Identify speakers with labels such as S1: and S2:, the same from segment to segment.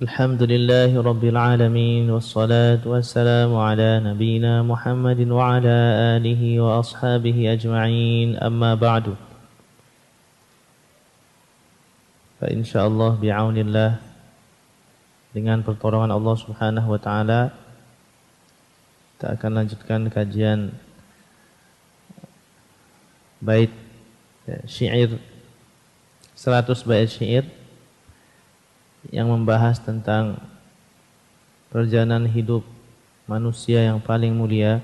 S1: Alhamdulillahi Rabbil Alamin wassalatu wassalamu ala nabiyyina Muhammadin wa ala alihi wa ashabihi ajma'in amma ba'du. Fa insyaallah bi'aunillah, dengan pertolongan Allah Subhanahu wa taala kita akan lanjutkan kajian bait syair 100 bait syair yang membahas tentang perjalanan hidup manusia yang paling mulia,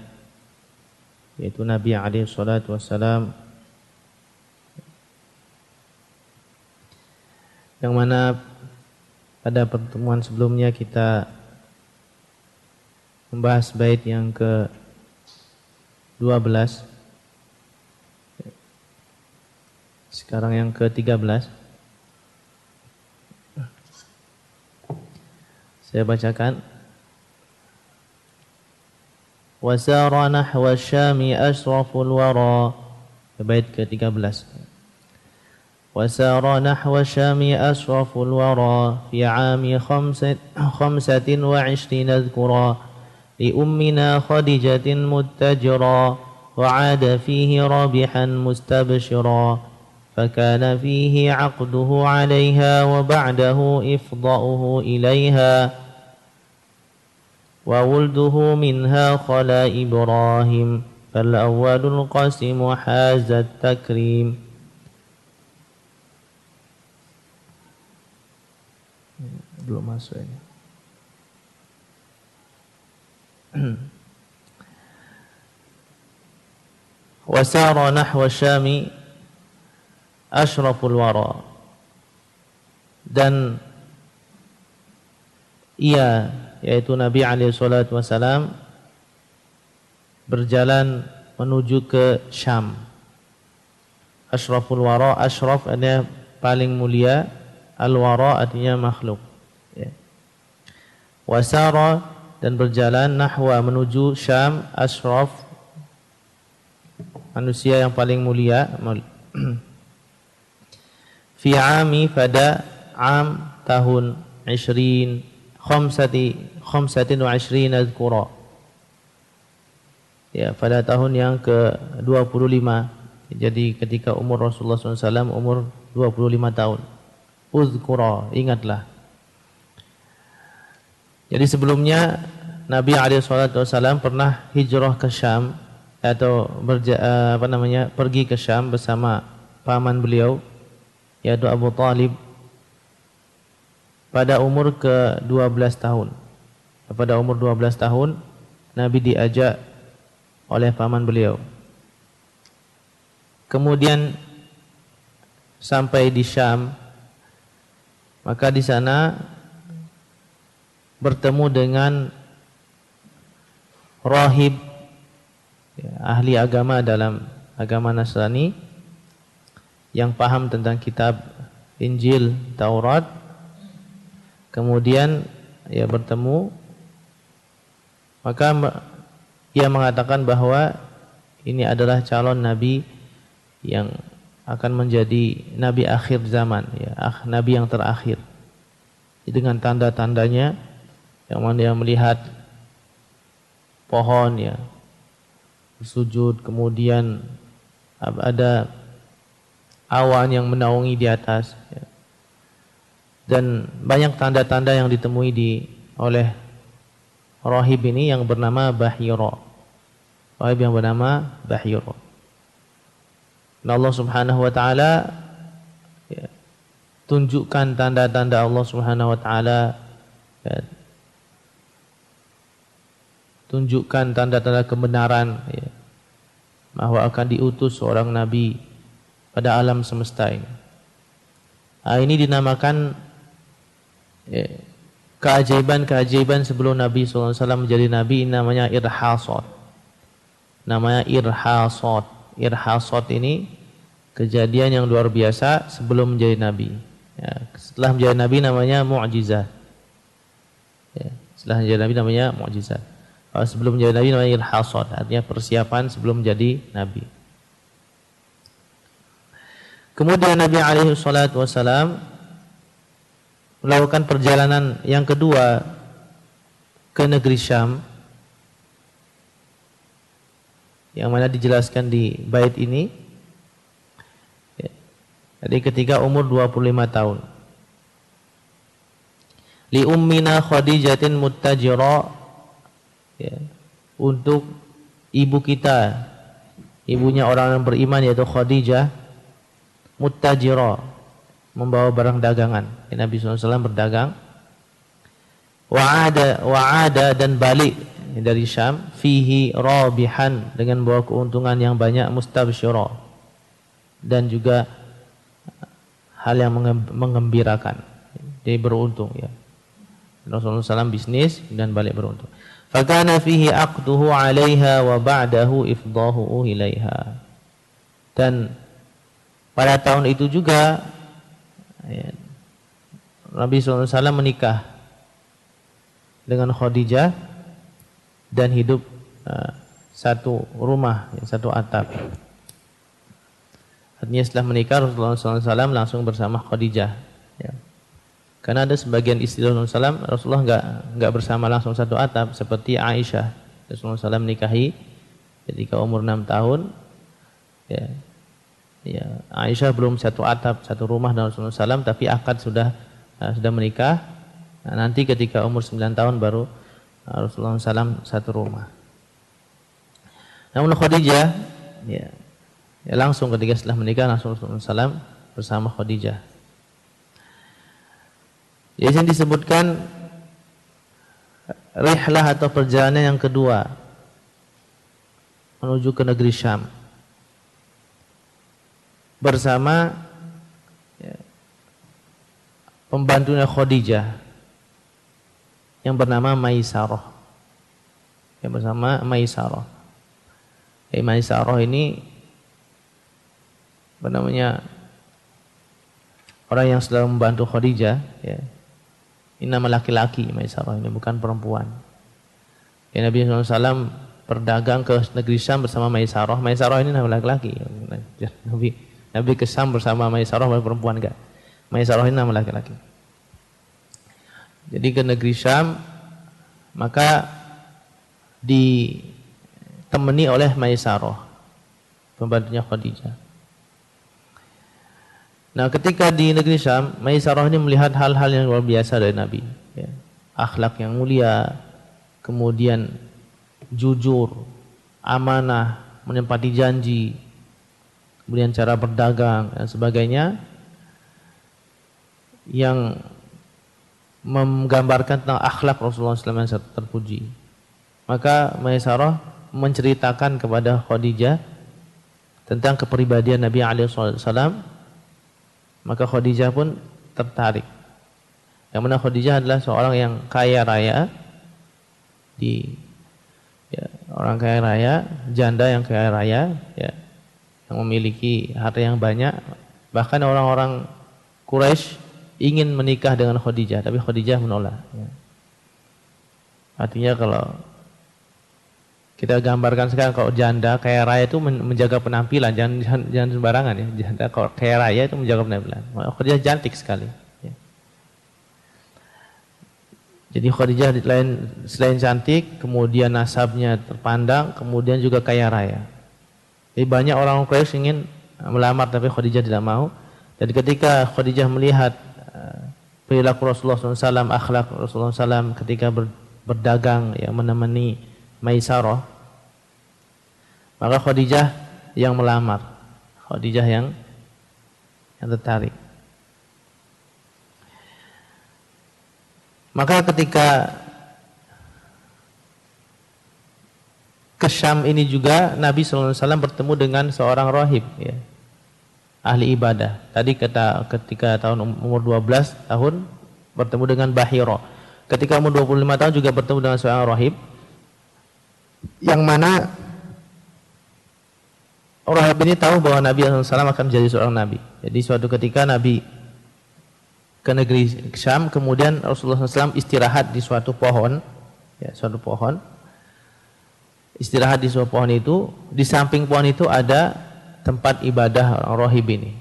S1: yaitu Nabi alaihi salatu wassalam, yang mana pada pertemuan sebelumnya kita membahas bait yang ke-12, sekarang yang ke-13. Saya bacakan. Wasara nahwa syami asraful wara, bait ke-13. Wasara nahwa syami asraful wara fi 'ami 25 dhkura li ummina khadijatin muttajira wa 'ada fihi rabihan mustabshira فكان فيه عقده عليها وبعده إفضاؤه إليها وولده منها خلا إبراهيم فالأول القاسم حاز التكريم. Belum masuk ini. وسار نحو الشام asyraful wara, dan ia, yaitu Nabi alaihi salatu wasalam, berjalan menuju ke Syam. Asyraful wara, asyraf artinya paling mulia, al-wara artinya makhluk, ya. Wasara, dan berjalan, nahwa menuju Syam, asyraf manusia yang paling mulia. Fi 'ami, pada am tahun 25 dhkura, ya, pada tahun yang ke-25. Jadi ketika umur Rasulullah SAW umur 25 tahun. Uzkura, ingatlah. Jadi sebelumnya Nabi SAW pernah hijrah ke Syam, atau pergi ke Syam bersama paman beliau, yaitu Abu Talib, pada umur ke-12 tahun. Pada umur 12 tahun Nabi diajak oleh paman beliau. Kemudian sampai di Syam, maka di sana bertemu dengan rahib, ya, ahli agama dalam agama Nasrani, yang paham tentang kitab Injil, Taurat. Kemudian ia bertemu, maka ia mengatakan bahwa ini adalah calon nabi yang akan menjadi nabi akhir zaman, ya, nabi yang terakhir. Dengan tanda-tandanya, yang mana dia melihat pohon, ya, bersujud, kemudian ada awan yang menaungi di atas, ya. Dan banyak tanda-tanda yang ditemui oleh rahib ini yang bernama Bahira. Rahib yang bernama Bahira. Dan Allah Subhanahu wa taala, ya, tunjukkan tanda-tanda Allah Subhanahu wa taala, ya, tunjukkan tanda-tanda kebenaran, ya, bahwa akan diutus seorang nabi pada alam semesta ini. Ini dinamakan, ya, keajaiban-keajaiban sebelum Nabi SAW menjadi nabi, namanya irhasat. Namanya irhasat. Irhasat ini kejadian yang luar biasa sebelum menjadi nabi. Ya, setelah menjadi nabi namanya mu'jizat. Ya, setelah menjadi nabi namanya mu'jizat. Sebelum menjadi nabi namanya irhasat, artinya persiapan sebelum menjadi nabi. Kemudian Nabi alaihi salatu wasalam melakukan perjalanan yang kedua ke negeri Syam, yang mana dijelaskan di bait ini. Jadi ketika umur 25 tahun. Li ummina Khadijatin muttajira, ya, untuk ibu kita, ibunya orang yang beriman yaitu Khadijah, muttajira, membawa barang dagangan. Ya, Nabi SAW berdagang. Wa'ada dan balik dari Syam, fihi rabihan, dengan bawa keuntungan yang banyak, mustabsyira, dan juga hal yang mengembirakan. Dia beruntung, ya. Rasulullah SAW bisnis dan balik beruntung. Fakana fihi aqduhu 'alaiha wa ba'dahu ifdahu ilaiha. Dan pada tahun itu juga, ya, Nabi SAW menikah dengan Khadijah dan hidup satu rumah, satu atap. Artinya setelah menikah Rasulullah SAW langsung bersama Khadijah, ya. Karena ada sebagian istri Rasulullah SAW, Rasulullah enggak bersama langsung satu atap, seperti Aisyah. Rasulullah SAW menikahi ketika umur 6 tahun, ya. Ya, Aisyah belum satu atap, satu rumah dengan Rasulullah SAW, tapi akad sudah menikah. Nah, nanti ketika umur 9 tahun baru Rasulullah SAW satu rumah. Namun Khadijah, ya, langsung ketika setelah menikah langsung Rasulullah SAW bersama Khadijah. Jadi yang disebutkan rihlah atau perjalanan yang kedua menuju ke negeri Syam bersama, ya, pembantunya Khadijah yang bernama Maisarah. Yang bersama Maisarah. Maisarah ini namanya orang yang selalu membantu Khadijah, ya. Ini nama laki-laki, Maisarah ini bukan perempuan. Ya, Nabi SAW berdagang ke negeri Syam bersama Maisarah. Maisarah ini nama laki-laki. Nabi ke Syam bersama Maisarah, bukan perempuan, enggak. Maisarah ini nama laki-laki. Jadi ke negeri Syam, maka ditemani oleh Maisarah, pembantunya Khadijah. Nah, ketika di negeri Syam, Maisarah ini melihat hal-hal yang luar biasa dari Nabi, ya. Akhlak yang mulia, kemudian jujur, amanah, menepati janji, kemudian cara berdagang dan sebagainya, yang menggambarkan tentang akhlak Rasulullah SAW yang terpuji. Maka Maisarah menceritakan kepada Khadijah tentang kepribadian Nabi SAW. Maka Khadijah pun tertarik. Yang mana Khadijah adalah seorang yang kaya raya, orang kaya raya, janda yang kaya raya, ya, yang memiliki harta yang banyak. Bahkan orang-orang Quraisy ingin menikah dengan Khadijah, tapi Khadijah menolak, ya. Artinya kalau kita gambarkan sekarang, kalau janda kaya raya itu menjaga penampilan, jangan sembarangan, ya. Janda kalau kaya raya itu menjaga penampilan. Khadijah cantik sekali, ya. Jadi Khadijah selain cantik, kemudian nasabnya terpandang, kemudian juga kaya raya. Jadi banyak orang Quraisy ingin melamar, tapi Khadijah tidak mau. Dan ketika Khadijah melihat perilaku Rasulullah SAW, akhlak Rasulullah SAW ketika berdagang, ya, menemani Maisarah, maka Khadijah yang melamar, Khadijah yang tertarik. Maka ketika ke Syam ini juga Nabi SAW bertemu dengan seorang rahib, ya, ahli ibadah. Tadi ketika tahun umur 12 tahun bertemu dengan Bahira. Ketika umur 25 tahun juga bertemu dengan seorang rahib, yang mana rahib ini tahu bahwa Nabi SAW akan menjadi seorang nabi. Jadi suatu ketika Nabi ke negeri Syam, kemudian Rasulullah SAW istirahat di suatu pohon, ya, suatu pohon. Istirahat di suatu pohon itu, di samping pohon itu ada tempat ibadah orang rahib ini.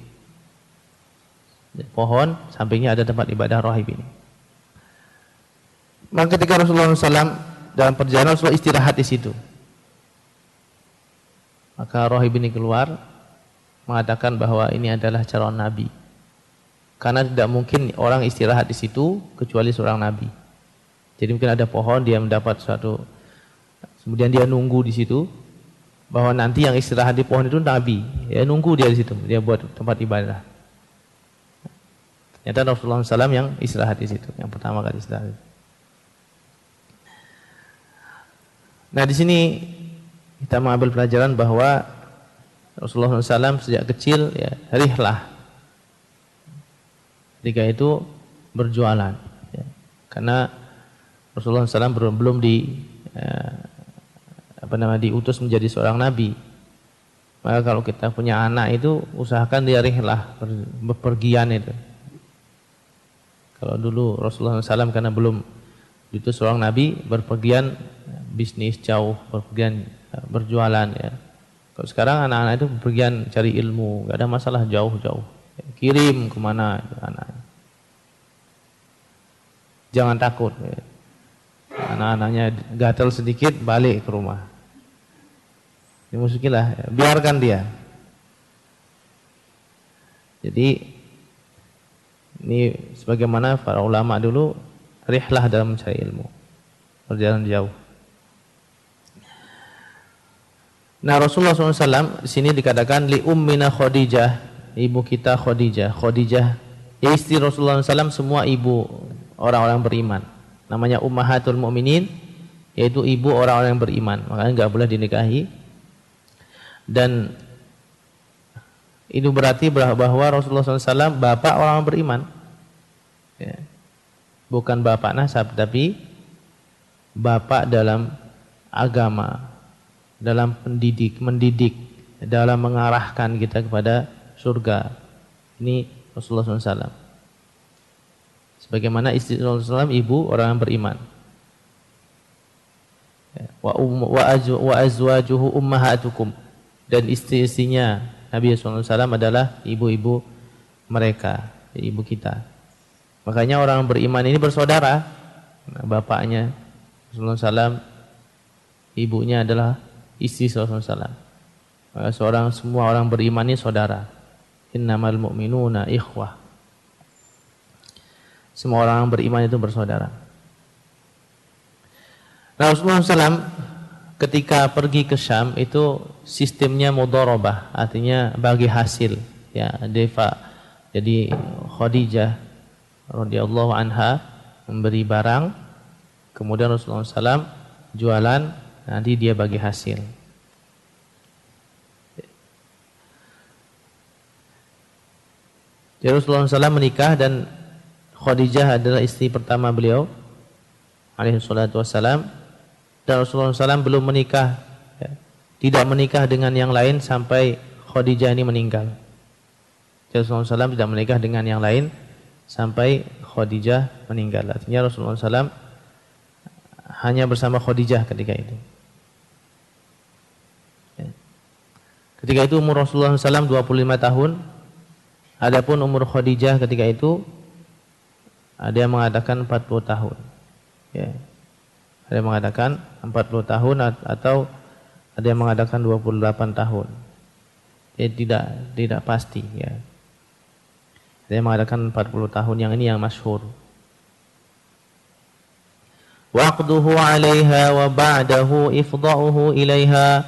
S1: Pohon sampingnya ada tempat ibadah rahib ini. Maka ketika Rasulullah SAW dalam perjalanan, Rasulullah istirahat di situ. Maka Rahib ini keluar mengatakan bahwa ini adalah calon nabi. Karena tidak mungkin orang istirahat di situ kecuali seorang nabi. Jadi mungkin ada pohon, dia mendapat suatu, kemudian dia nunggu di situ bahwa nanti yang istirahat di pohon itu nabi. Ya, nunggu dia di situ, dia buat tempat ibadah. Ternyata Rasulullah SAW yang istirahat di situ, yang pertama kali istirahat. Nah, di sini kita mengambil pelajaran bahwa Rasulullah SAW sejak kecil ya rihlah. Ketika itu berjualan. Ya. Karena Rasulullah SAW belum diutus menjadi seorang nabi. Maka kalau kita punya anak itu usahakan dia rihlah, bepergian itu. Kalau dulu Rasulullah SAW karena belum diutus seorang nabi, berpergian bisnis jauh, berpergian berjualan ya. Kalau sekarang anak-anak itu berpergian cari ilmu, nggak ada masalah jauh-jauh. Kirim kemana anaknya. Jangan takut. Ya. Anak-anaknya gatal sedikit balik ke rumah. Dimusukilah, ya. Biarkan dia. Jadi ini sebagaimana para ulama dulu rihlah dalam mencari ilmu, berjalan jauh. Nah, Rasulullah SAW di sini dikatakan li ummina Khadijah, ibu kita Khadijah. Khadijah ya istri Rasulullah SAW, semua ibu orang-orang beriman. Namanya ummahatul mu'minin, yaitu ibu orang-orang yang beriman. Makanya nggak boleh dinikahi. Dan itu berarti bahwa Rasulullah SAW bapak orang beriman. Ya. Bukan bapak nasab, tapi bapak dalam agama, dalam mendidik, dalam mengarahkan kita kepada surga. Ini Rasulullah SAW. Sebagaimana istri Rasulullah SAW ibu orang yang beriman. Wa azwajuhu ummahatukum, dan istri-istrinya Nabi SAW adalah ibu-ibu mereka, ibu kita. Makanya orang beriman ini bersaudara. Bapaknya Rasulullah SAW, ibunya adalah istri Rasulullah SAW. Maka semua orang beriman ini saudara. Innamal mu'minuna ikhwah. Semua orang beriman itu bersaudara. Nah, Rasulullah SAW ketika pergi ke Syam itu sistemnya mudharabah, artinya bagi hasil, ya, defa. Jadi Khadijah radhiyallahu anha memberi barang, kemudian Rasulullah SAW jualan, nanti dia bagi hasil. Jadi Rasulullah SAW menikah dan Khadijah adalah istri pertama beliau alaihi salatu wassalam. Dan Rasulullah SAW belum menikah, ya, tidak menikah dengan yang lain sampai Khadijah ini meninggal. Jadi Rasulullah SAW tidak menikah dengan yang lain sampai Khadijah meninggal. Artinya Rasulullah SAW hanya bersama Khadijah ketika itu. Ya. Ketika itu umur Rasulullah SAW 25 tahun. Adapun umur Khadijah ketika itu ada yang mengatakan 40 tahun. Ya. Ada yang mengatakan 40 tahun atau ada yang mengatakan 28 tahun. Tidak pasti, ya. Ada yang mengatakan 40 tahun, yang ini yang masyhur. Waqduhu 'alaiha wa ba'dahu ifda'uhu ilaiha.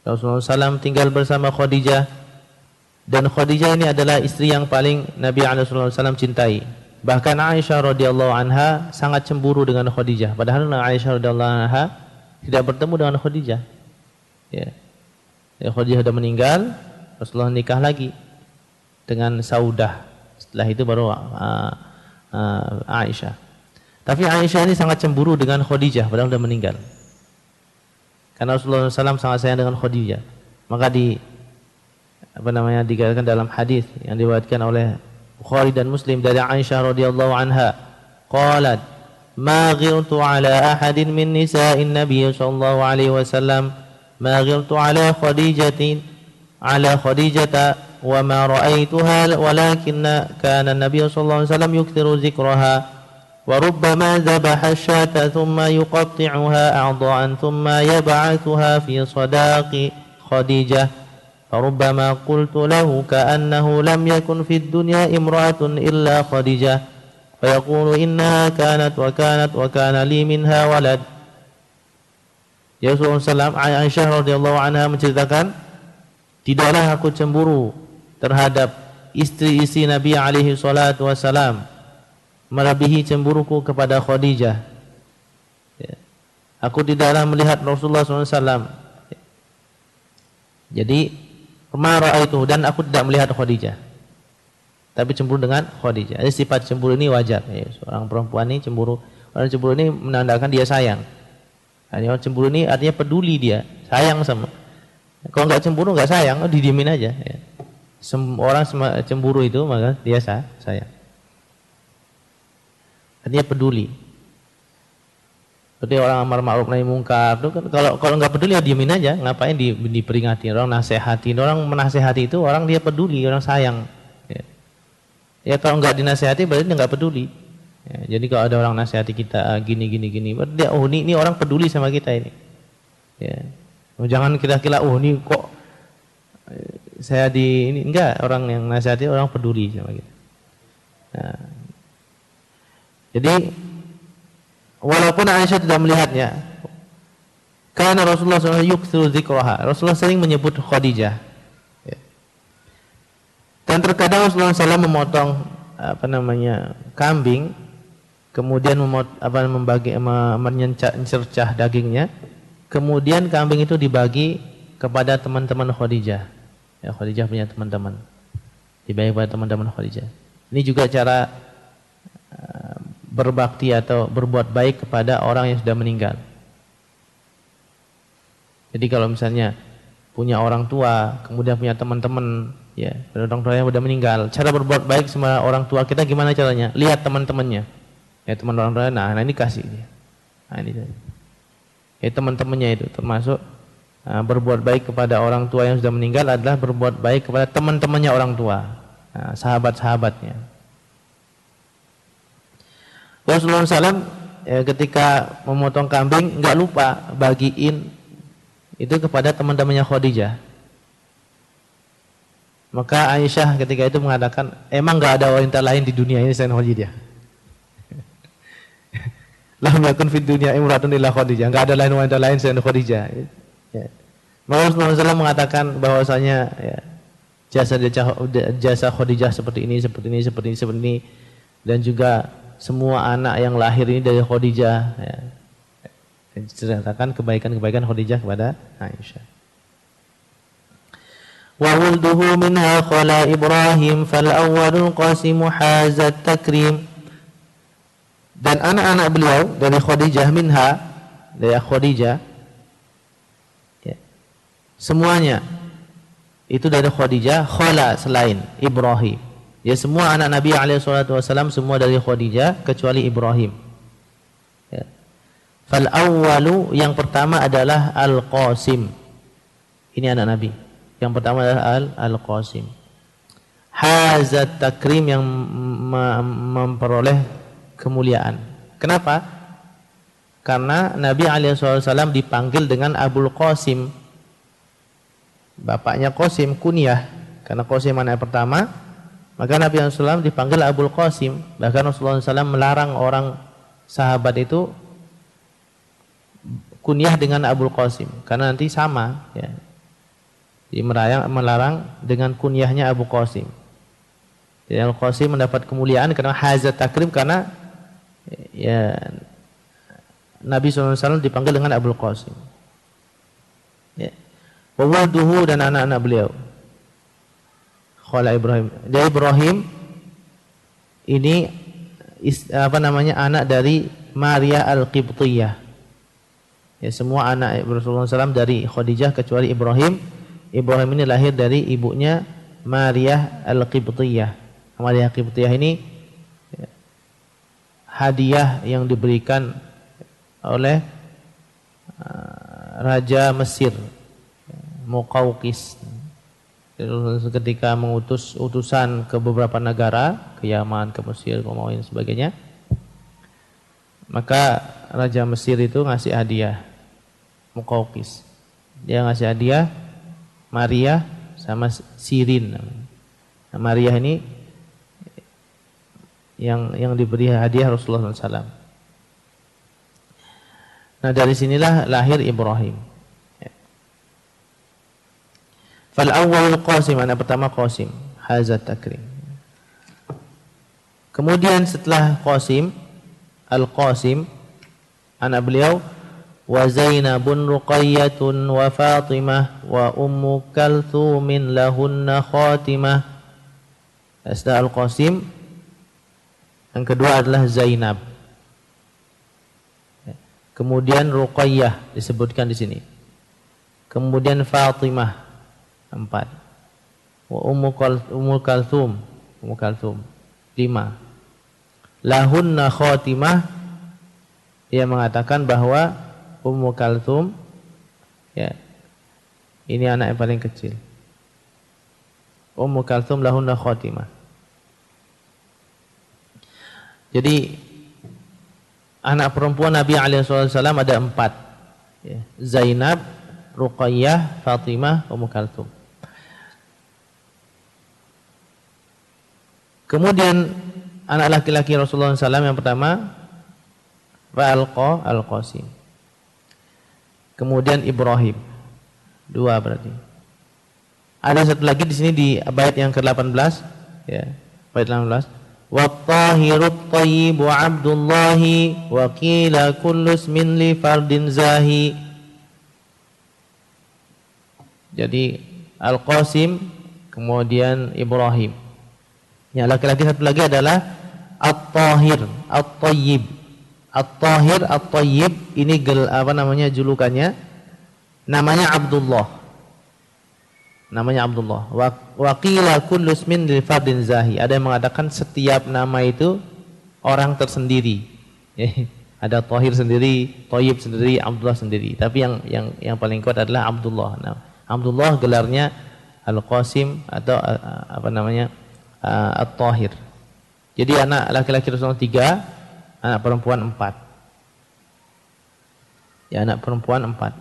S1: Rasulullah SAW tinggal bersama Khadijah, dan Khadijah ini adalah istri yang paling Nabi SAW cintai. Bahkan Aisyah radhiyallahu anha sangat cemburu dengan Khadijah. Padahal Aisyah radhiyallahu anha tidak bertemu dengan Khadijah. Ya. Ya, Khadijah sudah meninggal, Rasulullah nikah lagi dengan Saudah. Setelah itu baru Aisyah. Tapi Aisyah ini sangat cemburu dengan Khadijah padahal sudah meninggal. Karena Rasulullah SAW sangat sayang dengan Khadijah. Maka dikatakan dalam hadis yang diriwayatkan oleh Bukhari dan Muslim dari Aisyah radhiyallahu anha, qalat ma ghirtu ala ahadin min nisa'in nabiy sallallahu alaihi wasallam ma ghirtu ala khadijata wa ma ra'aituha walakinna kana nabiy sallallahu alaihi wasallam yukthiru zikraha وربما ذبح الشاة ثم يقطعها أعضاء ثم يبعثها في صداق خديجة فربما قلت له كأنه لم يكن في الدنيا امرأة إلا خديجة فيقول إنها كانت وكانت وكان لي منها ولد. Ya Rasulullah SAW, Aisyah radhiyallahu anha menceritakan, tidaklah aku cemburu terhadap istri-istri Nabi alaihi salatu wasalam melebihi cemburuku kepada Khadijah. Ya. Aku tidaklah melihat Rasulullah SAW. Jadi ma ra'aitu, dan aku tidak melihat Khadijah, tapi cemburu dengan Khadijah. Jadi sifat cemburu ini wajar. Ya, seorang perempuan ini cemburu, orang cemburu ini menandakan dia sayang. Orang cemburu ini artinya peduli, dia sayang sama. Kalau nggak cemburu, nggak sayang, didiemin aja. Ya. Orang cemburu itu maka dia sayang. Artinya peduli. Seperti orang amar ma'ruf nahi mungkar itu kan, kalau nggak peduli ya diemin aja. Ngapain diperingati? Orang nasihati, orang menasihati itu orang dia peduli, orang sayang. Ya kalau nggak dinasihati berarti dia nggak peduli. Ya, jadi kalau ada orang nasihati kita gini, berarti dia ini orang peduli sama kita ini. Ya. Jangan kira-kira ini kok saya ini enggak, orang yang nasihati orang peduli sama kita. Nah, jadi walaupun Aisyah tidak melihatnya, karena Rasulullah SAW yukthiru dzikraha, Rasulullah sering menyebut Khadijah. Ya. Dan terkadang Rasulullah SAW memotong kambing, kemudian mencercah dagingnya, kemudian kambing itu dibagi kepada teman-teman Khadijah. Ya, Khadijah punya teman-teman, dibagi kepada teman-teman Khadijah. Ini juga cara berbakti atau berbuat baik kepada orang yang sudah meninggal. Jadi kalau misalnya punya orang tua, kemudian punya teman-teman, ya, orang tua yang sudah meninggal, cara berbuat baik sama orang tua kita gimana caranya? Lihat teman-temannya. Ya, teman orang tua, nah ini kasih dia. Nah, ini. Ya, teman-temannya itu termasuk berbuat baik kepada orang tua yang sudah meninggal adalah berbuat baik kepada teman-temannya orang tua, sahabat-sahabatnya. Rasulullah SAW ketika memotong kambing nggak lupa bagiin itu kepada teman-temannya Khadijah. Maka Aisyah ketika itu mengatakan, emang nggak ada wanita lain di dunia ini selain Khadijah. Lam yakun fid dunya imratun illa Khadijah, nggak ada wanita lain selain Khadijah. Ya. Maka Rasulullah SAW mengatakan bahwasanya ya, jasa Khadijah seperti ini, dan juga semua anak yang lahir ini dari Khadijah. Ya. Diceritakan kebaikan-kebaikan Khadijah kepada Aisyah. Wa wulduhu minha khala Ibrahim fal awwalul qasimu hazat takrim. Dan anak-anak beliau dari Khadijah minha, dari Khadijah, ya, semuanya itu dari Khadijah, khala selain Ibrahim. Ya, semua anak Nabi SAW semua dari Khadijah kecuali Ibrahim. Ya. Fal awwalu, yang pertama adalah Al-Qasim. Ini anak Nabi. Yang pertama adalah Al-Qasim. Hazat takrim, yang memperoleh kemuliaan. Kenapa? Karena Nabi SAW dipanggil dengan Abul Qasim. Bapaknya Qasim, kunyah. Karena Qasim anak pertama, maka Nabi SAW dipanggil Abul Qasim. Bahkan Rasulullah SAW melarang orang sahabat itu kunyah dengan Abul Qasim, karena nanti sama, ya. Jadi melarang dengan kunyahnya Abu Qasim. Jadi Al Qasim mendapat kemuliaan karena hazat takrim, karena ya Nabi SAW dipanggil dengan Abul Qasim. Ya. Wawaduhu, dan anak-anak beliau. Khala Ibrahim. Dari Ibrahim ini anak dari Maria Al-Qibtiyah. Ya, semua anak Rasulullah SAW dari Khadijah kecuali Ibrahim. Ibrahim ini lahir dari ibunya Maria Al-Qibtiyah. Maria Al-Qibtiyah ini ya, hadiah yang diberikan oleh Raja Mesir, Muqawqis, ketika mengutus utusan ke beberapa negara, ke Yaman, ke Mesir, ke Mauin, sebagainya. Maka Raja Mesir itu ngasih hadiah Muqawqis. Dia ngasih hadiah Maria sama Sirin. Nah, Maria ini yang diberi hadiah Rasulullah SAW. Nah, dari sinilah lahir Ibrahim. Fal awwal Qasim, anak pertama Qasim, hazat takrim. Kemudian setelah Qasim, Al-Qasim, anak beliau wa Zainabun Ruqayyatun wa Fatimah wa Ummu Kalthumin lahunna khatimah. Setelah Al-Qasim, yang kedua adalah Zainab. Kemudian Ruqayyah disebutkan di sini. Kemudian Fatimah 4. Wa Ummu Kalthum 5. Lahunna khatimah, dia mengatakan bahwa Ummu Kalthum ya, ini anak yang paling kecil. Ummu Kalthum lahunna khatimah. Jadi anak perempuan Nabi SAW ada 4 ya. Zainab, Ruqayyah, Fatimah, Ummu Kalthum. Kemudian anak laki-laki Rasulullah SAW yang pertama Al-Qasim. Kemudian Ibrahim 2 berarti. Ada satu lagi di sini di bait yang ke-18 ya, bait 18. Wat-tahirut thayyibu Abdullahi wa qila kullu ismin li fardin zahi. Jadi Al-Qasim kemudian Ibrahim. Yang laki-laki satu lagi adalah At-Tahir, At-Tayyib. At-Tahir, At-Tayyib ini julukannya. Namanya Abdullah. Namanya Abdullah. Wa qila kullu ismin li fardin zahi. Ada yang mengatakan setiap nama itu orang tersendiri. Ada Tahir sendiri, Tayyib sendiri, Abdullah sendiri. Tapi yang paling kuat adalah Abdullah. Nah, Abdullah gelarnya Al-Qasim atau At-Tahir. Jadi anak laki-laki Rasulullah 3, anak perempuan 4. Ya, anak perempuan 4.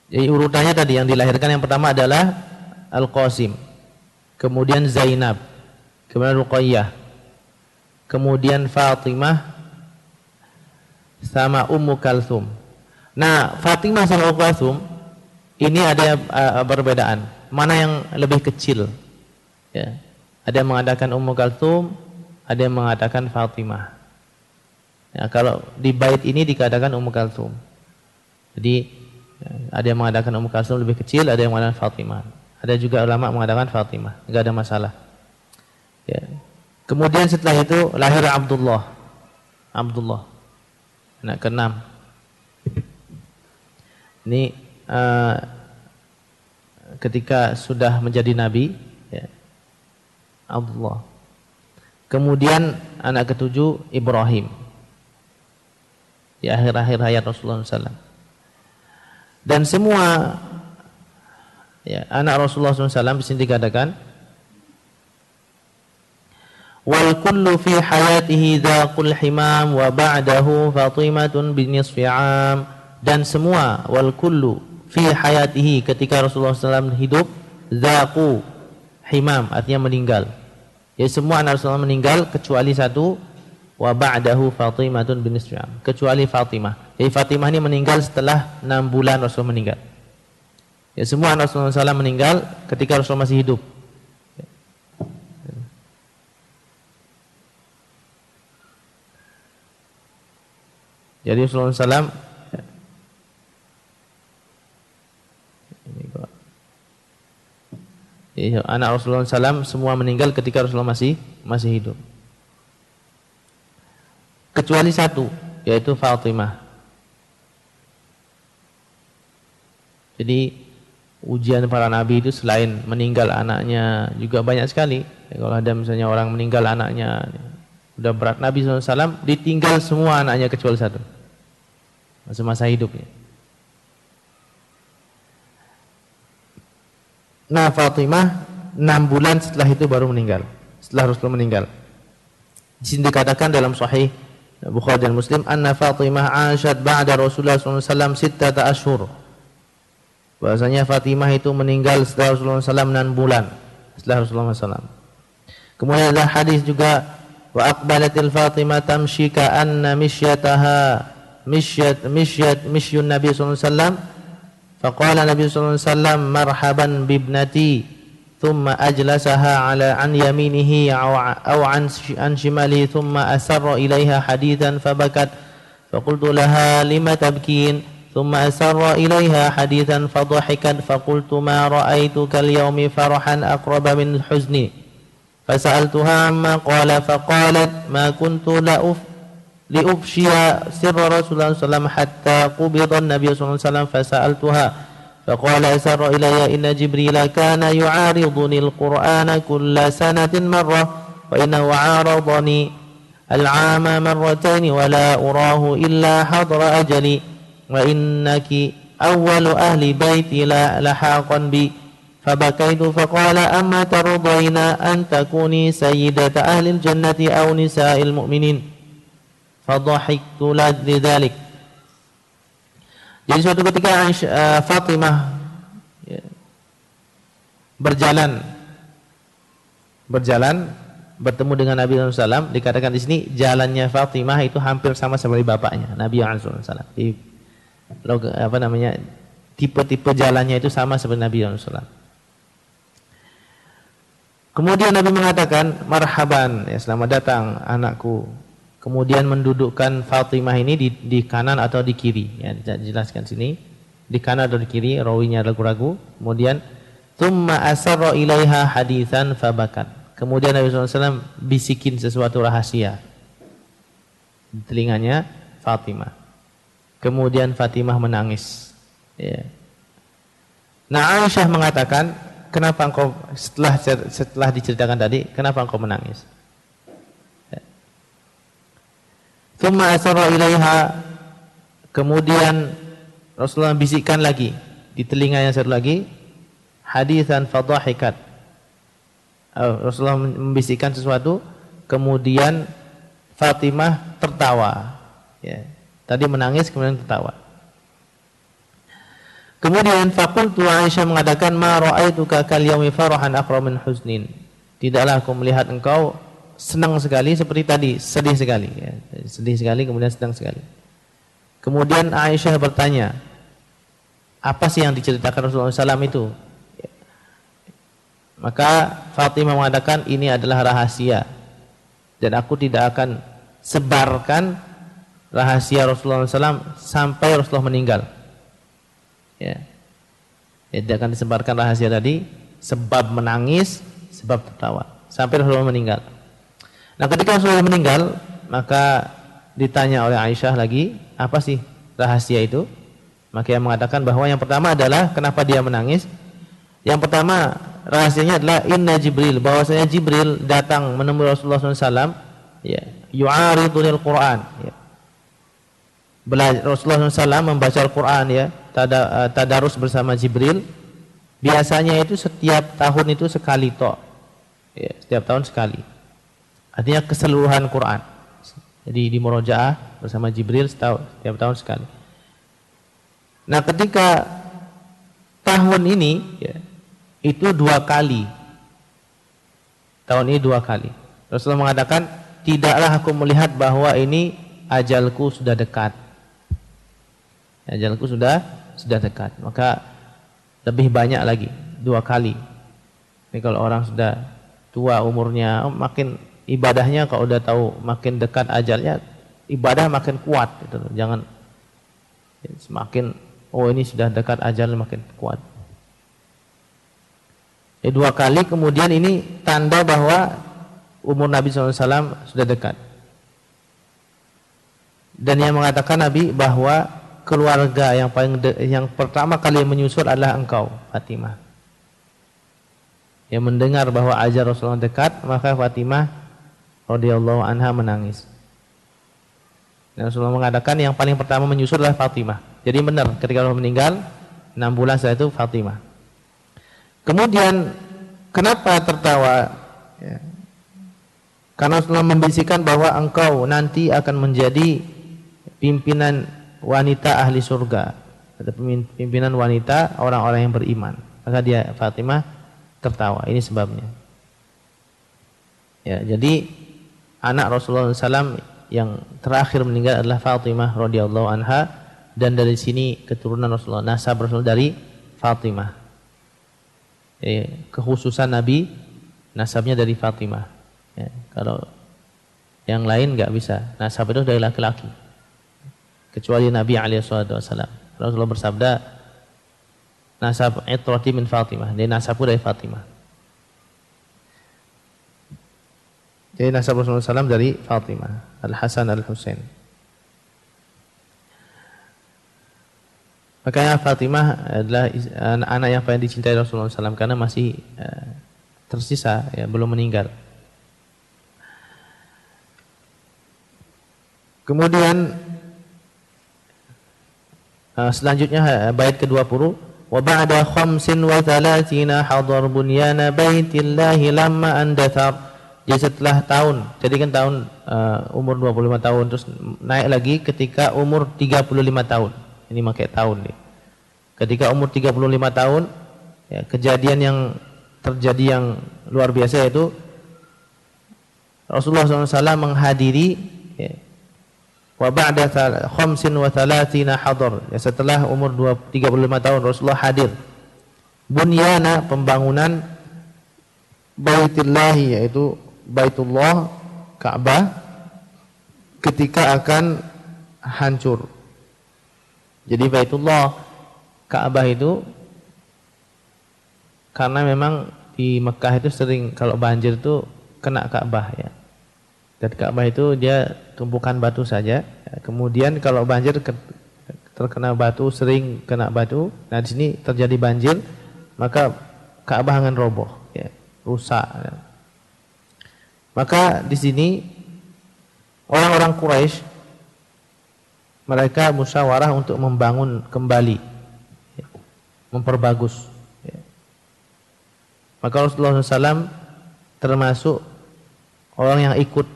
S1: Jadi urutannya tadi yang dilahirkan yang pertama adalah Al-Qasim, kemudian Zainab, kemudian Ruqayyah, kemudian Fatimah sama Ummu Kalthum. Nah, Fatimah sama Ummu Kalthum ini ada perbedaan. Mana yang lebih kecil? Ya. Ada yang mengatakan Ummu Kalthum, ada yang mengatakan Fatimah. Ya, kalau di bait ini dikatakan Ummu Kalthum. Jadi ada yang mengatakan Ummu Kalthum lebih kecil, ada yang mengatakan Fatimah. Ada juga ulama mengatakan Fatimah, enggak ada masalah. Ya. Kemudian setelah itu lahir Abdullah. Abdullah. Anak ke-6. Ini ketika sudah menjadi nabi ya, Abdullah. Kemudian anak ke-7 Ibrahim di akhir-akhir hayat Rasulullah SAW. Dan semua ya, anak Rasulullah SAW di sini dikatakan wal kullu fi hayatihi dzaqul himam wa ba'dahu Fatimatun binisfi 'am. Dan semua wal kullu fi hayatihi ketika Rasulullah SAW hidup dzaqu himam artinya meninggal. Ya, semua anak Rasulullah meninggal kecuali satu wa ba'dahu Fatimatun binisfi 'am, kecuali Fatimah. Jadi Fatimah ini meninggal setelah 6 bulan Rasul meninggal. Ya, semua anak Rasulullah SAW meninggal ketika Rasul masih hidup. Jadi Rasulullah SAW anak Rasulullah SAW semua meninggal ketika Rasulullah masih hidup. Kecuali satu, yaitu Fatimah. Jadi ujian para nabi itu selain meninggal anaknya juga banyak sekali. Ya, kalau ada misalnya orang meninggal anaknya udah berat, Nabi SAW ditinggal semua anaknya kecuali satu masa hidupnya. Nah, Fatimah 6 bulan setelah itu baru meninggal. Setelah Rasulullah meninggal. Di sini dikatakan dalam Sahih Bukhari dan Muslim, anna Fatimah asyad ba'da Rasulullah SAW sittata ashur. Bahasanya Fatimah itu meninggal setelah Rasulullah SAW 6 bulan setelah Rasulullah SAW. Kemudian ada hadis juga, wa aqbalatil Fatimah tamshi ka'anna mishyataha mishyun Nabi sallallahu alaihi wasallam. Faqala Nabi sallallahu alaihi wasallam, marhaban bibnati, thumma ajlasaha ala an yaminihi aw an shimalihi, thumma asarra ilaiha hadithan fabakat. Faqultu laha lima tabkin, thumma asarra ilaiha hadithan fadhahikat. Faqultu ma ra'aytuka al-yawmi farahan aqraba min huzni. Fasa'altuha amma qala, faqalat ma kuntu liufshiya sirra Rasulullah SAW hatta qubida an-nabiy sallallahu alaihi wasallam. Fasa'altuha faqala asarra ilayya inna Jibrila kana yu'ariduni al-Qur'ana kulla sanatin marrah wa innahu 'aradani al-'ama marratayn wa la urahu illa hadra ajali wa innaki awwalu ahli baiti la lahaqan bi. Fabakaitu faqala amma tarudayna an takuni sayyidata ahli al-jannati aw nisa'il mu'minin. Fadhahiktu lidzalik. Jadi suatu ketika Fatimah berjalan bertemu dengan Nabi SAW. Dikatakan di sini jalannya Fatimah itu hampir sama seperti bapaknya Nabi SAW. Tipe-tipe jalannya itu sama seperti Nabi SAW. Kemudian Nabi mengatakan, marhaban, ya, selamat datang anakku. Kemudian mendudukkan Fatimah ini di kanan atau di kiri. Ya, dijelaskan sini, di kanan atau di kiri, rawinya ragu-ragu. Kemudian, thumma asarra ilaiha hadithan fabakat. Kemudian Nabi SAW bisikin sesuatu rahasia di telinganya Fatimah. Kemudian Fatimah menangis. Ya. Nah, Aisyah mengatakan, kenapa engkau setelah diceritakan tadi, kenapa engkau menangis? Thumma asarra ilaiha, kemudian Rasulullah bisikkan lagi di telinganya satu lagi, haditsan fadhahikat. Rasulullah membisikkan sesuatu, kemudian Fatimah tertawa. Ya. Tadi menangis, kemudian tertawa. Kemudian faqultu, Aisyah mengatakan, ma ra'aituka kal yaumi farahan aqra min huznin. Tidaklah aku melihat engkau senang sekali seperti tadi, sedih sekali, ya. Sedih sekali kemudian senang sekali. Kemudian Aisyah bertanya, apa sih yang diceritakan Rasulullah SAW itu? Ya. Maka Fatimah mengatakan, ini adalah rahasia dan aku tidak akan sebarkan rahasia Rasulullah SAW sampai Rasulullah meninggal. Ya, tidak akan disebarkan rahasia tadi, sebab menangis, sebab tertawa, sampai Rasulullah meninggal. Nah, ketika Rasulullah meninggal, maka ditanya oleh Aisyah lagi, apa sih rahasia itu? Maka ia mengatakan bahwa yang pertama adalah kenapa dia menangis. Yang pertama rahasianya adalah inna Jibril, bahwasanya Jibril datang menemui Rasulullah SAW, ya, yu'aridunil Quran, ya. Rasulullah SAW membaca Al-Quran, ya, tadarus bersama Jibril. Biasanya itu setiap tahun itu sekali toh, ya, setiap tahun sekali. Artinya keseluruhan Quran. Jadi di murojaah bersama Jibril setiap tahun sekali. Nah, ketika tahun ini, ya, itu 2 kali. Tahun ini 2 kali. Rasulullah mengatakan, tidaklah aku melihat bahwa ini ajalku sudah dekat. Ajalku sudah dekat. Maka lebih banyak lagi, 2 kali. Ini kalau orang sudah tua umurnya, makin ibadahnya kalau udah tahu makin dekat ajalnya, ibadah makin kuat gitu. Jangan semakin ini sudah dekat ajal makin kuat. 2 kali, kemudian ini tanda bahwa umur Nabi SAW sudah dekat. Dan yang mengatakan Nabi bahwa keluarga yang pertama kali menyusul adalah engkau, Fatimah. Yang mendengar bahwa ajal Rasulullah dekat, maka Fatimah radhiyallahu anha menangis. Dan Rasulullah mengatakan yang paling pertama menyusul adalah Fatimah. Jadi benar, ketika Rasulullah meninggal 6 bulan setelah itu Fatimah. Kemudian kenapa tertawa? Ya. Karena Rasulullah membisikkan bahwa engkau nanti akan menjadi pimpinan wanita ahli surga, atau pimpinan wanita orang-orang yang beriman. Maka dia Fatimah tertawa. Ini sebabnya. Ya, jadi anak Rasulullah SAW yang terakhir meninggal adalah Fatimah radhiyallahu anha, dan dari sini keturunan Rasulullah, nasab Rasulullah dari Fatimah. Kekhususan Nabi nasabnya dari Fatimah. Ya, kalau yang lain nggak bisa, nasab itu dari laki-laki. Kecuali Nabi SAW. Rasulullah bersabda, nasab itrati min Fatimah. Dia nasabku dari Fatimah. Jadi nasab Rasulullah SAW dari Fatimah, Al-Hasan Al-Husain. Makanya Fatimah adalah anak yang paling dicintai Rasulullah SAW karena masih tersisa, ya, belum meninggal. Kemudian selanjutnya bait ke-20, wa ba'da khamsin wa thalathina hadar bunyana baitillahi lamma andathar. Jadi setelah tahun, jadi kan tahun umur 25 tahun, terus naik lagi ketika umur 35 tahun. Ini pakai tahun nih. Ketika umur 35 tahun, ya, kejadian yang terjadi yang luar biasa yaitu Rasulullah SAW menghadiri, ya, wa ba'da khamsin wa thalathina hadar. Ya, setelah umur 35 tahun Rasulullah hadir. Bunyana, pembangunan baitillahi, yaitu Baitullah, Ka'bah, ketika akan hancur. Jadi Baitullah, Ka'bah itu karena memang di Mekah itu sering kalau banjir itu kena Ka'bah, ya. Dan Ka'bah itu dia tumpukan batu saja. Kemudian kalau banjir terkena batu, sering kena batu. Nah, di sini terjadi banjir, maka Ka'bah akan roboh, ya, rusak. Ya. Maka di sini orang-orang Quraisy mereka musyawarah untuk membangun kembali, ya, memperbagus. Ya. Maka Rasulullah SAW termasuk orang yang ikut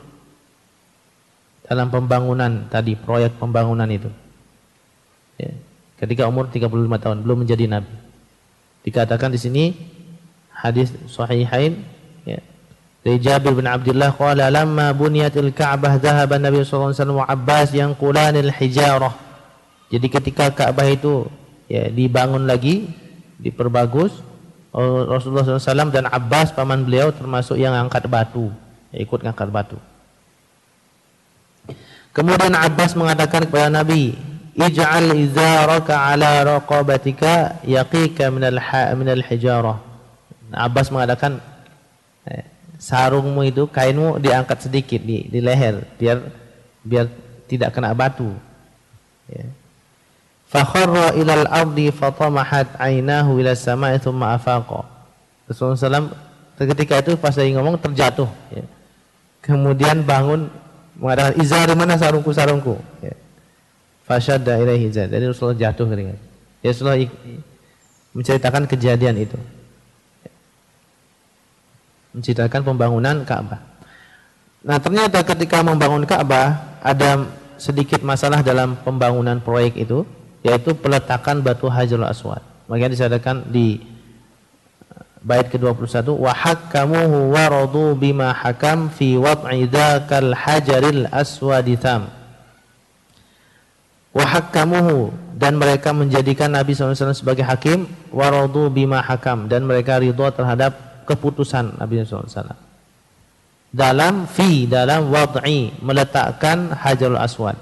S1: dalam pembangunan tadi, proyek pembangunan itu. Ya. Ketika umur 35 tahun, belum menjadi nabi. Dikatakan di sini hadis sahihain, ya, dari Jabir bin Abdullah qala lamma buniyatil Ka'bah dhahaba Nabi sallallahu alaihi wasallam wa Abbas yanqulanil hijarah. Jadi ketika Ka'bah itu, ya, dibangun lagi, diperbagus, Rasulullah SAW dan Abbas paman beliau termasuk yang angkat batu, ya, ikut ngangkat batu. Kemudian Abbas mengatakan kepada Nabi, ij'al izaraka ala raqabatika yaqika minal hijarah. Abbas mengatakan, sarungmu itu, kainmu diangkat sedikit di leher biar tidak kena batu. Ya. Fakharra ilal ardi fatamahat ainahu ila samai thumma afaqa. Rasulullah SAW ketika itu pas lagi ngomong terjatuh. Ya. Kemudian bangun mengatakan izari mana sarungku. Ya. Fasyadda ilaihi izar. Jadi Rasulullah jatuh keringat. Ya, Rasulullah menceritakan kejadian itu. Menceritakan pembangunan Ka'bah. Nah, ternyata ketika membangun Ka'bah ada sedikit masalah dalam pembangunan proyek itu, yaitu peletakan batu Hajarul Aswad. Makanya disadakan di bait ke-21, wa hakkamuhu wa radu bima hakam fi wad'i dzakal hajaril aswadi tham. Wa hakkamuhu, dan mereka menjadikan Nabi SAW sebagai hakim, wa radu bima hakam, dan mereka ridha terhadap keputusan Nabi SAW dalam wad'i, meletakkan Hajarul Aswad.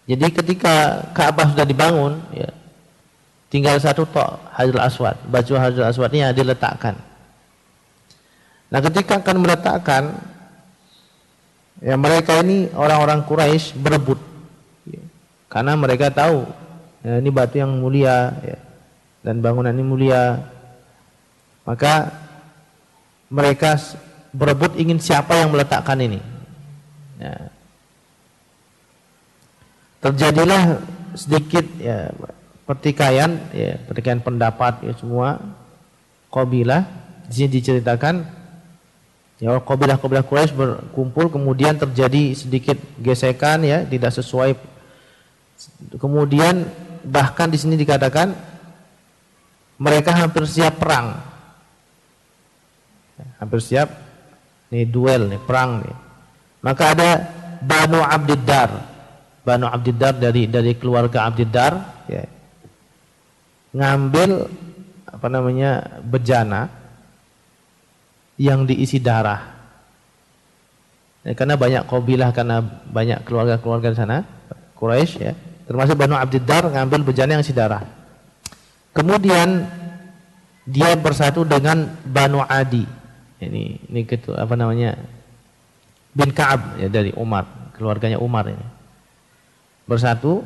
S1: Jadi ketika Ka'bah sudah dibangun, ya, tinggal satu tok Hajarul Aswad, baju Hajarul Aswad ini diletakkan. Nah, ketika akan meletakkan, ya, mereka ini orang-orang Quraisy berebut, ya, karena mereka tahu, ya, ini batu yang mulia, ya, dan bangunan ini mulia. Maka mereka berebut ingin siapa yang meletakkan ini. Ya. Terjadilah sedikit, ya, pertikaian, ya, pendapat, ya, semua kabilah. Di sini diceritakan Ya, kabilah-kabilah Quraisy berkumpul, kemudian terjadi sedikit gesekan ya, tidak sesuai. Kemudian bahkan di sini dikatakan mereka hampir siap perang. Hampir siap nih duel nih, perang nih. Maka ada Banu Abdiddar. Banu Abdiddar dari keluarga Abdiddar ya, ngambil apa namanya bejana yang diisi darah. Ya, karena banyak kabilah, karena banyak keluarga-keluarga di sana Quraisy ya, termasuk Banu Abdiddar ngambil bejana yang isi darah. Kemudian dia bersatu dengan Banu Adi. Ini ketua apa namanya? Bin Ka'ab ya, dari Umar, keluarganya Umar ini. Bersatu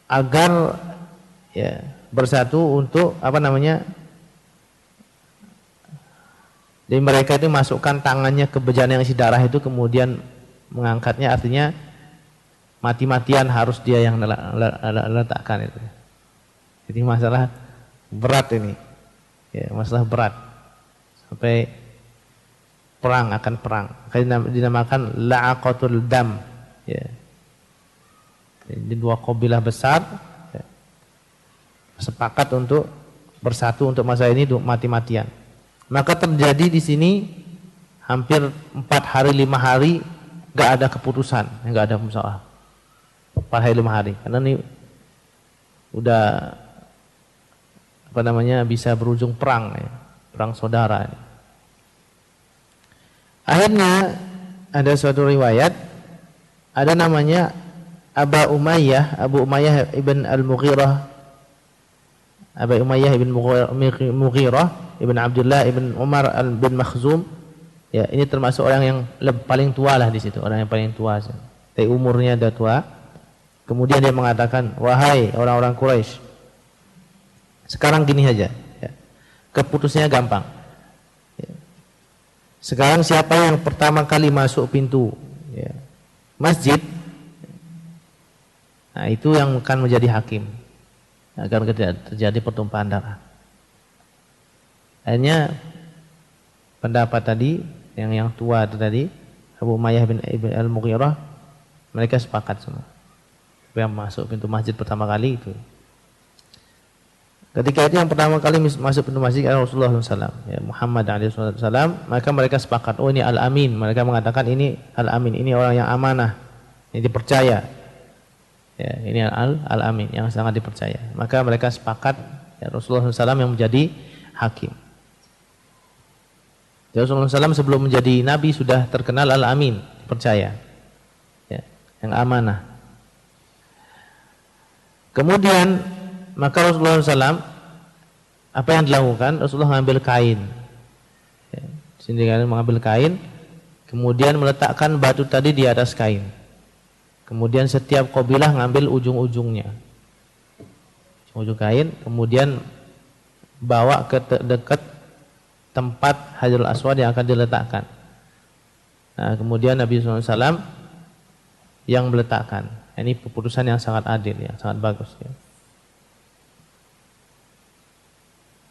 S1: agar ya bersatu untuk apa namanya? Jadi mereka itu masukkan tangannya ke bejana yang isi darah itu, kemudian mengangkatnya, artinya mati-matian harus dia yang letakkan itu. Jadi masalah berat ini. Ya, masalah berat. Sampai perang, akan perang. Makanya dinamakan la'aqatul dam. Ya. Jadi dua kabilah besar ya, sepakat untuk bersatu untuk masa ini mati-matian. Maka terjadi di sini hampir 4 hari 5 hari enggak ada keputusan, enggak ada masalah. 4 hari 5 hari. Karena ini udah apa namanya bisa berujung perang ya, perang saudara. Akhirnya ada suatu riwayat, ada namanya Abu Umayyah ibn Al-Mughirah, Abu Umayyah ibn Mughirah ibn Abdullah ibn Umar bin Makhzum. Ya, ini termasuk orang yang paling tua lah di situ, orang yang paling tua. Dari umurnya sudah tua. Kemudian dia mengatakan, wahai orang-orang Quraisy, sekarang gini aja, ya. Keputusannya gampang. Ya. Sekarang siapa yang pertama kali masuk pintu ya, masjid, nah itu yang akan menjadi hakim, agar tidak terjadi pertumpahan darah. Akhirnya pendapat tadi yang tua itu tadi, Abu Umayyah bin Al-Mughirah, mereka sepakat semua. Yang masuk pintu masjid pertama kali itu. Ketika itu yang pertama kali masuk pintu masjid adalah Rasulullah SAW, ya, Muhammad SAW, maka mereka sepakat, oh ini Al-Amin. Mereka mengatakan ini Al-Amin, ini orang yang amanah, yang dipercaya. Ya, ini Al-Amin, yang sangat dipercaya. Maka mereka sepakat ya, Rasulullah SAW yang menjadi hakim. Ya, Rasulullah SAW sebelum menjadi Nabi sudah terkenal Al-Amin, dipercaya, ya, yang amanah. Kemudian maka Rasulullah SAW apa yang dilakukan? Rasulullah mengambil kain. Ya, sini kan mengambil kain, kemudian meletakkan batu tadi di atas kain. Kemudian setiap kabilah ngambil ujung-ujungnya, ujung kain, kemudian bawa ke dekat tempat Hajarul Aswad yang akan diletakkan. Nah, kemudian Nabi SAW yang meletakkan. Ini keputusan yang sangat adil, yang sangat bagus. Ya.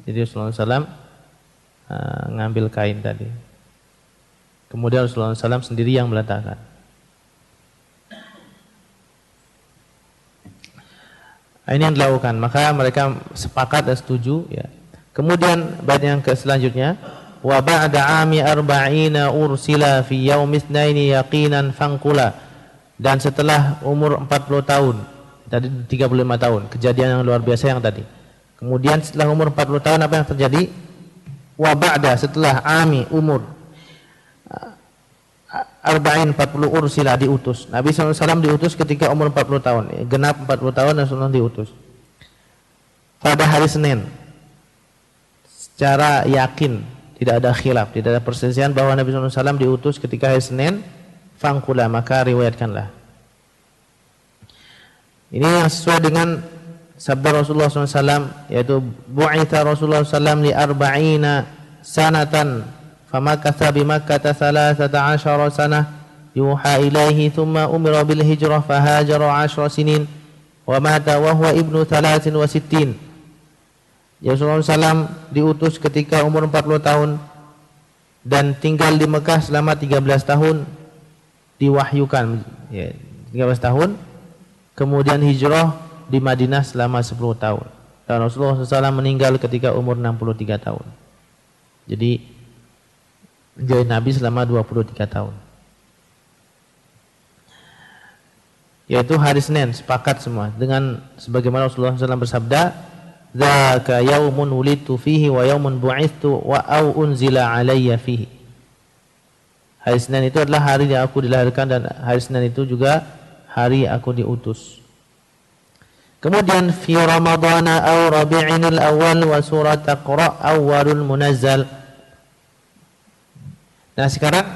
S1: Jadi Rasulullah SAW ngambil kain tadi. Kemudian Rasulullah SAW sendiri yang meletakkan. Ini yang dilakukan. Maka mereka sepakat dan setuju. Ya. Kemudian bait yang selanjutnya, wa ba'da 'ami 40 ursila fi yaumi itsnaini yaqinan fanqula. Dan setelah umur 40 tahun, tadi 35 tahun, kejadian yang luar biasa yang tadi. Kemudian setelah umur 40 tahun apa yang terjadi? Wa ba'da, setelah ami, umur 40 ursila, diutus. Nabi SAW diutus ketika umur 40 tahun. Genap 40 tahun Rasulullah diutus. Pada hari Senin. Secara yakin, tidak ada khilaf, tidak ada perselisihan bahwa Nabi SAW diutus ketika hari Senin. Fangkula, maka riwayatkanlah. Ini yang sesuai dengan sabda Rasulullah SAW, yaitu bu'itha Rasulullah SAW li 40 sanatan famakatha bimakkata 13 sanah yuha ilaihi thumma umira bil hijrah fahajara 10 sinin wa mata wa huwa ibnu 63. Rasulullah SAW diutus ketika umur 40 tahun, dan tinggal di Mekah selama 13 tahun diwahyukan, ya, 13 tahun, kemudian hijrah di Madinah selama 10 tahun. Dan Rasulullah SAW meninggal ketika umur 63 tahun. Jadi menjadi Nabi selama 23 tahun. Yaitu hari Senin, sepakat semua dengan sebagaimana Rasulullah SAW bersabda, "Dzaka yaumun wulidtu fihi wa yaumun bu'itsu wa au unzila alayya fihi." Hari Senin itu adalah hari yang aku dilahirkan dan hari Senin itu juga hari aku diutus. Kemudian fi Ramadhan aw Rabi'inil awal wa surat Iqra awwalul munazzal. Nah, sekarang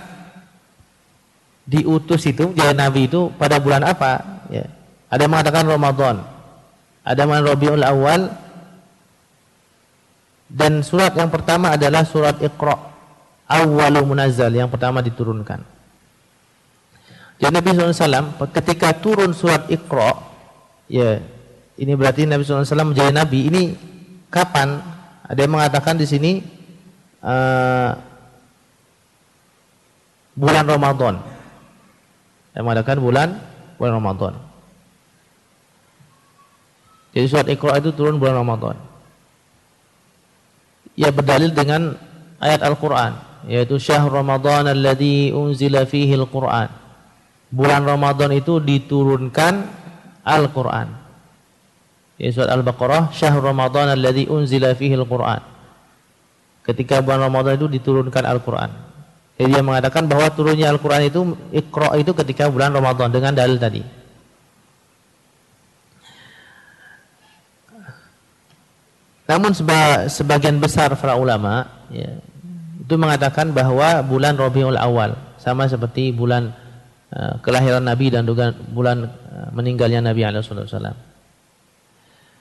S1: diutus itu jadi nabi itu pada bulan apa? Ya. Ada yang mengatakan Ramadan, ada yang mengatakan Rabiul Awal, dan surat yang pertama adalah surat Iqra, awwalul munazzal, yang pertama diturunkan. Jadi Nabi SAW ketika turun surat Iqra, ya, ini berarti Nabi SAW menjadi nabi. Ini kapan? Ada yang mengatakan di sini bulan Ramadan. Yang mengatakan bulan Ramadan. Jadi surat Iqra itu turun bulan Ramadan. Ya, berdalil dengan ayat Al-Quran, yaitu syahr Ramadan alladzi unzila fihi Al-Quran. Bulan Ramadan itu diturunkan Al-Quran. Ya, surat Al-Baqarah, syahr Ramadan alladzi unzila fihi Al-Quran. Ketika bulan Ramadan itu diturunkan Al-Quran. Jadi dia mengatakan bahwa turunnya Al-Quran itu Iqra itu ketika bulan Ramadan dengan dalil tadi. Namun sebagian besar para ulama, ya, itu mengatakan bahwa bulan Rabiul Awal sama seperti bulan kelahiran Nabi dan juga bulan meninggalnya Nabi SAW.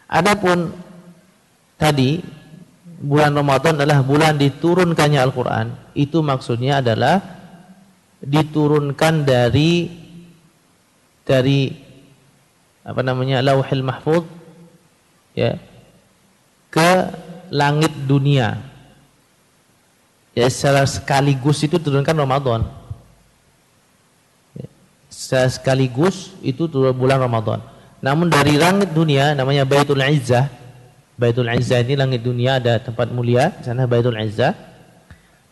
S1: Adapun tadi bulan Ramadan adalah bulan diturunkannya Al-Quran, itu maksudnya adalah diturunkan dari apa namanya, Lauhil Mahfuz, ya, ke langit dunia. Ya, secara sekaligus itu turunkan Ramadan. Ya, secara sekaligus itu turun bulan Ramadan. Namun dari langit dunia namanya Baitul Izzah. Baitul Izzah ini langit dunia, ada tempat mulia, di sana Baitul Izzah.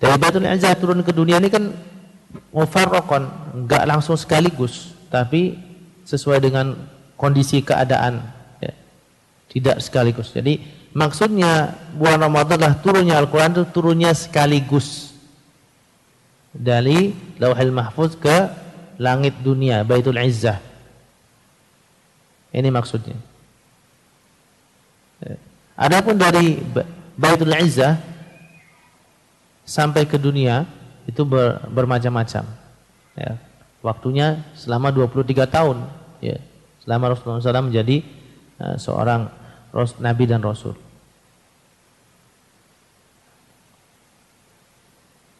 S1: Dari Baitul Izzah turun ke dunia ini kan mufarraqan, enggak langsung sekaligus, tapi sesuai dengan kondisi keadaan, ya. Tidak sekaligus. Jadi maksudnya bulan Ramadan adalah turunnya Al-Quran itu turunnya sekaligus dari Lauhil Mahfuz ke langit dunia Baitul Izzah. Ini maksudnya. Adapun dari Baitul Izzah sampai ke dunia itu bermacam-macam. Ya. Waktunya selama 23 tahun. Ya. Selama Rasulullah SAW menjadi seorang Nabi dan Rasul.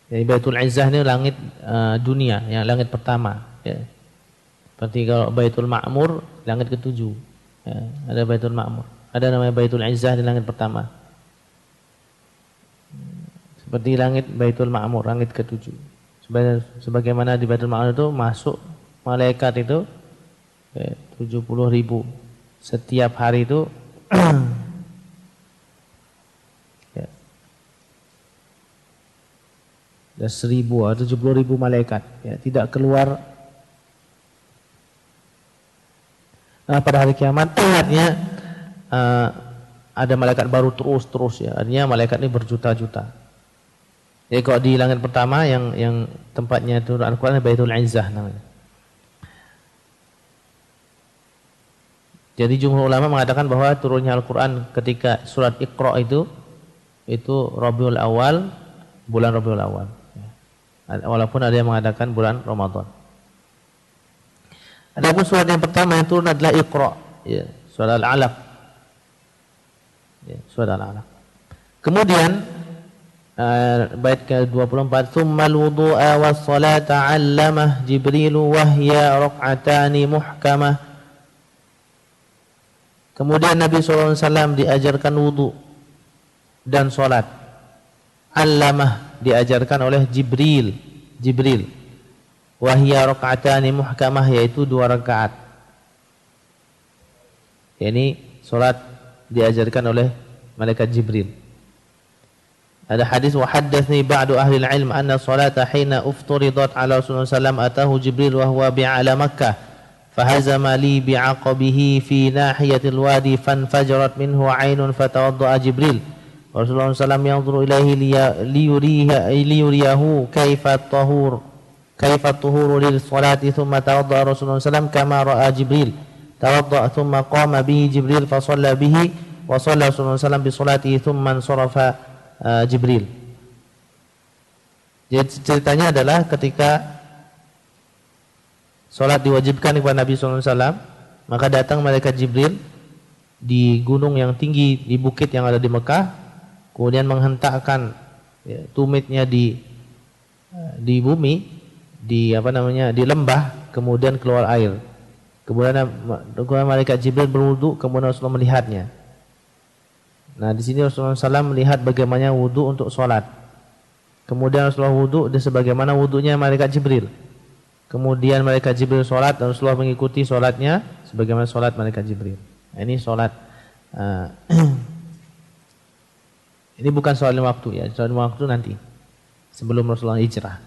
S1: Jadi Baitul Izzah ini langit dunia, yang langit pertama. Ya. Seperti kalau Baitul Ma'mur, langit ke-7. Ya. Ada Baitul Ma'mur. Ada namanya Baitul Izzah di langit pertama. Seperti langit Baitul Ma'mur, langit ke-7. Sebagaimana di Baitul Ma'mur itu masuk malaikat itu 70.000 setiap hari itu. Ya. Ada 70.000 malaikat, ya, tidak keluar. Nah, pada hari kiamat artinya ada malaikat baru terus, ya. Artinya malaikat ini berjuta-juta. Jadi kalau di langit pertama yang tempatnya turun Al-Quran Baitul Izzah namanya. Jadi jumhur ulama mengatakan bahwa turunnya Al-Quran ketika surat Iqra itu Rabiul Awal, bulan Rabiul Awal. Walaupun ada yang mengatakan bulan Ramadan. Adapun surat yang pertama yang turun adalah Iqra, ya, surat Al-Alaq. Ya, surat Al-Alaq. Kemudian bait ke-24, "Tsummal wudu'a was-salata 'allamah Jibrilu wa hiya rak'atani muhkamah." Kemudian Nabi SAW diajarkan wudu dan solat. Allamah, diajarkan oleh Jibril. Wahya rakaatani muhkamah, yaitu 2 rakaat. Ini salat diajarkan oleh malaikat Jibril. Ada hadis, wa haddatsni ba'du ahli al-ilm anna salata hina ufturidat ala Rasulullah sallallahu atahu Jibril wa huwa bi'ala Makkah fahazama li bi'aqabihi fi nahiyatil wadi fanfajarat minhu 'ainun fatawadda'a Jibril. Rasulullah sallallahu yanzuru ilaihi liyuriyahu kaifa tuhuru lil salati thumma tawadda'a Rasulullah sallallahu kama ra'a Jibril. Tawadda'a thumma qama bihi Jibril fa shalla bihi wa shalla Rasulullah sallallahu bi salatihi thumma sarafa Jibril. Jadi ceritanya adalah ketika sholat diwajibkan kepada Nabi SAW, maka datang malaikat Jibril di gunung yang tinggi, di bukit yang ada di Mekah, kemudian menghentakkan tumitnya di bumi, di lembah, kemudian keluar air. Kemudian malaikat Jibril berwudu, kemudian Rasulullah melihatnya. Nah, di sini Rasulullah SAW melihat bagaimana wudu untuk sholat. Kemudian Rasulullah wudu dan sebagaimana wudunya malaikat Jibril. Kemudian malaikat Jibril sholat dan Rasulullah mengikuti sholatnya sebagaimana sholat malaikat Jibril. Nah, ini sholat. Ini bukan sholat 5 waktu ya, sholat 5 waktu nanti sebelum Rasulullah hijrah.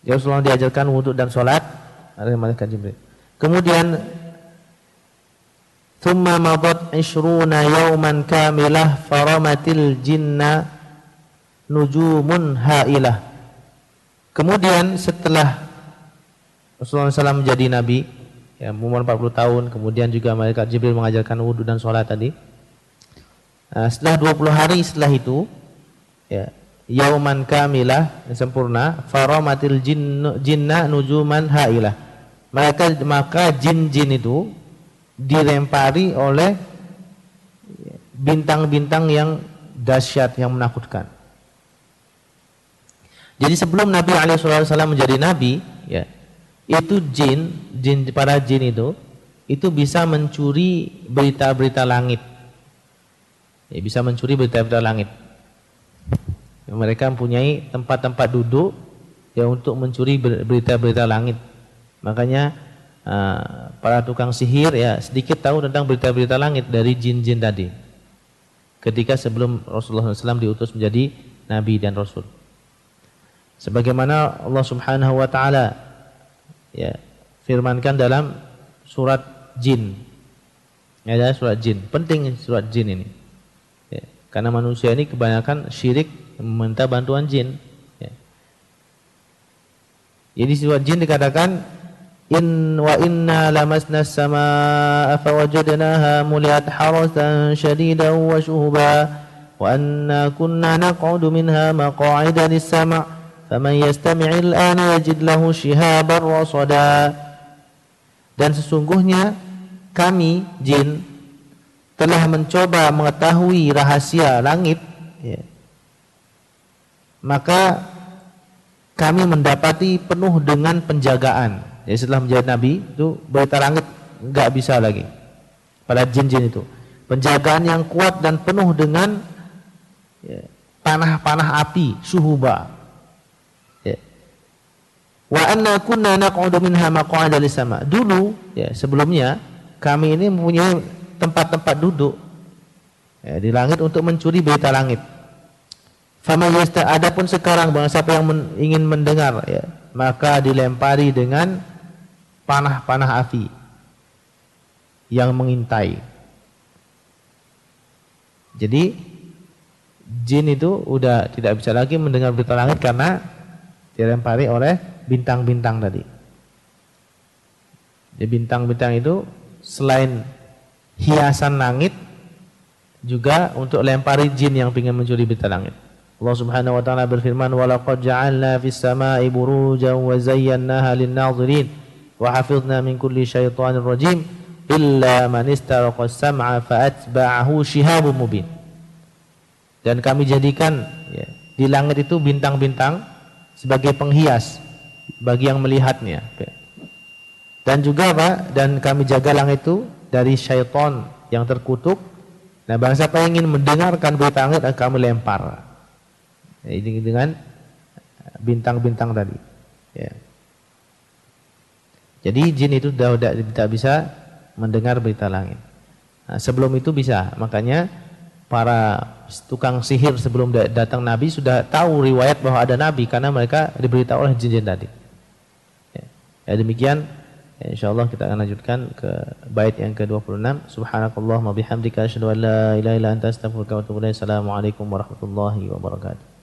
S1: Ya, Rasulullah diajarkan wudu dan sholat oleh malaikat Jibril. Kemudian thumma madat 20 yawman kamilah faramatil jinna nujumun hailah. Kemudian setelah Rasulullah SAW menjadi nabi, ya, umur 40 tahun, kemudian juga malaikat Jibril mengajarkan wudu dan sholat tadi. Nah, setelah 20 hari setelah itu, ya, yauman kamilah, sempurna, faramatil jinna nujuman hailah. Maka jin-jin itu dilempari oleh bintang-bintang yang dahsyat, yang menakutkan. Jadi sebelum Nabi SAW menjadi nabi, ya, itu para jin itu bisa mencuri berita-berita langit. Ya, bisa mencuri berita-berita langit. Mereka mempunyai tempat-tempat duduk ya untuk mencuri berita-berita langit. Makanya para tukang sihir ya sedikit tahu tentang berita-berita langit dari jin-jin tadi. Ketika sebelum Rasulullah SAW diutus menjadi nabi dan rasul. Sebagaimana Allah Subhanahu wa taala ya firmankan dalam surat Jin. Ya, surat Jin. Penting surat Jin ini. Ya, karena manusia ini kebanyakan syirik meminta bantuan jin. Ya. Jadi surat Jin dikatakan inna lamasna as-samaa'a fawajadnaha muliat harasan shadidan wa shuhuba wa anna kunna naq'udu minha maq'ida lis-sam' faman yastami'il ana yajid lahu shihaban rasada. Dan sesungguhnya kami jin telah mencoba mengetahui rahasia langit, ya. Maka kami mendapati penuh dengan penjagaan. Ya, setelah menjadi nabi itu berita langit enggak bisa lagi pada jin-jin itu. Penjagaan yang kuat dan penuh dengan ya, panah-panah api, syuhuba. Ya. Wa anna kunna naq'udu minha maq'ada lis-sama'. Dulu ya sebelumnya kami ini mempunyai tempat-tempat duduk ya, di langit untuk mencuri berita langit. Adapun sekarang bang siapa yang ingin mendengar ya, maka dilempari dengan panah-panah api yang mengintai. Jadi jin itu udah tidak bisa lagi mendengar berita langit karena dilempari oleh bintang-bintang tadi. Jadi bintang-bintang itu selain hiasan langit juga untuk lempari jin yang ingin mencuri berita langit. Allah Subhanahu wa taala berfirman, "Wa laqad ja'alna fis samaa'i burujan wa zayyannaha lin-nadhirin wa hafidhna min kulli syaithanir rajim illa man istaraqa as-sam'a fa atba'ahu shihabun mubin." Dan kami jadikan ya, di langit itu bintang-bintang sebagai penghias bagi yang melihatnya. Dan juga apa? Dan kami jaga langit itu dari syaitan yang terkutuk Nah, barang siapa yang ingin mendengarkan berita langit akan kami lempar ini dengan bintang-bintang tadi. Ya. Jadi jin itu sudah tidak bisa mendengar berita langit. Nah, sebelum itu bisa. Makanya para tukang sihir sebelum datang Nabi sudah tahu riwayat bahwa ada Nabi karena mereka diberitahu oleh jin-jin tadi. Ya, demikian. Ya, insyaallah kita akan lanjutkan ke bait yang ke-26. Subhanakallahumma bihamdika asyhadu an la ilaha illa anta astaghfiruka wa atubu ilaik. Assalamualaikum warahmatullahi wabarakatuh.